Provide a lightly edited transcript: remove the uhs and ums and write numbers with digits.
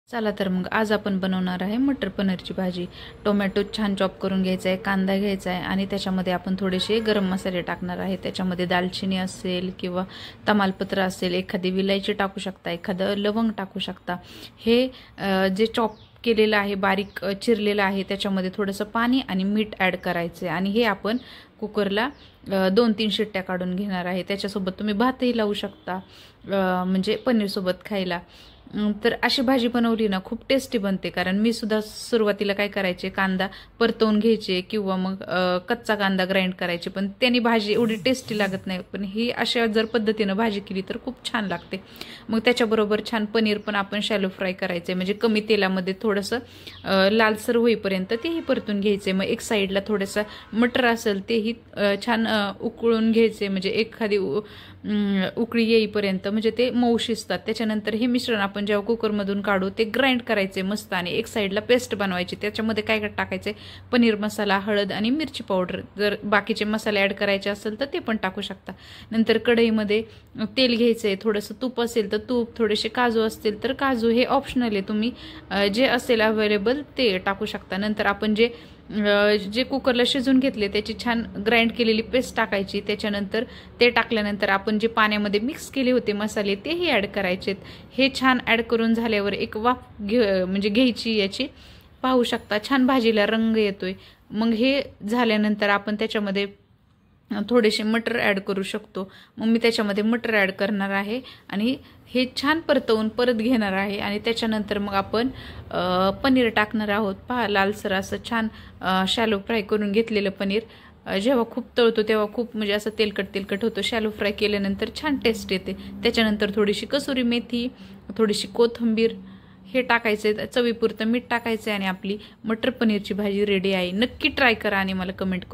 चला तर मग आज आपण बनवणार आहे मटर पनीरची भाजी। टोमॅटो छान चॉप करून घ्यायचा आहे, कांदा घ्यायचा आहे आणि त्याच्यामध्ये आपण थोडेसे गरम मसाले टाकणार आहे। त्याच्यामध्ये दालचिनी असेल किंवा तमालपत्र असेल, एखादी विलायची टाकू शकता, एखादं लवंग टाकू शकता। हे जे चॉप केलेलं आहे, बारीक चिरलेलं आहे, त्याच्यामध्ये थोडंसं पाणी आणि मीठ ॲड करायचं आहे आणि हे आपण कुकरला 2-3 शिट्ट्या काढून घेणार आहे। त्याच्यासोबत तुम्ही भातही लावू शकता, म्हणजे पनीरसोबत खायला। तर अशी भाजी बनवली ना खूप टेस्टी बनते। कारण मी सुद्धा सुरुवातीला काय करायचे, कांदा परतवून घ्यायचे किंवा मग कच्चा कांदा ग्राइंड करायचे, पण त्यानी भाजी एवढी टेस्टी लागत नाही। पण ही अशा जर पद्धतीनं भाजी केली तर खूप छान लागते। मग त्याच्याबरोबर छान पनीर पण आपण शॅलो फ्राय करायचे, म्हणजे कमी तेलामध्ये थोडंसं लालसर होईपर्यंत तेही परतून घ्यायचे। मग एक साईडला थोडंसं मटर असेल तेही छान उकळून घ्यायचे, म्हणजे एखादी उकळी येईपर्यंत, म्हणजे ते मऊ शिजतात। त्याच्यानंतर हे मिश्रण आपण जेव्हा कुकरमधून काढू ते ग्राइंड करायचे मस्त आणि एक साईडला पेस्ट बनवायची। त्याच्यामध्ये काय टाकायचे, पनीर मसाला, हळद आणि मिरची पावडर। जर बाकीचे मसाले ॲड करायचे असेल तर ते पण टाकू शकता। नंतर कढईमध्ये तेल घ्यायचे, थोडंसं तूप असेल तर तूप, थोडेसे काजू असतील तर काजू, हे ऑप्शनल आहे, तुम्ही जे असेल अवेलेबल ते टाकू शकता। नंतर आपण जे कुकरला शिजून घेतले त्याची छान ग्राइंड केलेली पेस्ट टाकायची। त्याच्यानंतर ते टाकल्यानंतर आपण जे पाण्यामध्ये मिक्स केले होते मसाले तेही ॲड करायचेत। हे छान ॲड करून झाल्यावर एक वाफ म्हणजे घ्यायची याची, पाहू शकता छान भाजीला रंग येतोय। मग हे झाल्यानंतर आपण त्याच्यामध्ये थोडेसे मटर ॲड करू शकतो। मग मी त्याच्यामध्ये मटर ॲड करणार आहे आणि हे छान परतवून परत घेणार आहे आणि त्याच्यानंतर मग आपण पनीर टाकणार आहोत। पहा, लालसर असं छान शॅलो फ्राय करून घेतलेलं पनीर जेव्हा खूप तळतो तेव्हा खूप म्हणजे असं तेलकट होतं। शॅलो फ्राय केल्यानंतर छान टेस्ट येते। त्याच्यानंतर थोडीशी कसुरी मेथी, थोडीशी कोथिंबीर हे टाकायचे, चवीपुरतं मीठ टाकायचं आणि आपली मटर पनीरची भाजी रेडी आहे। नक्की ट्राय करा आणि मला कमेंट करा।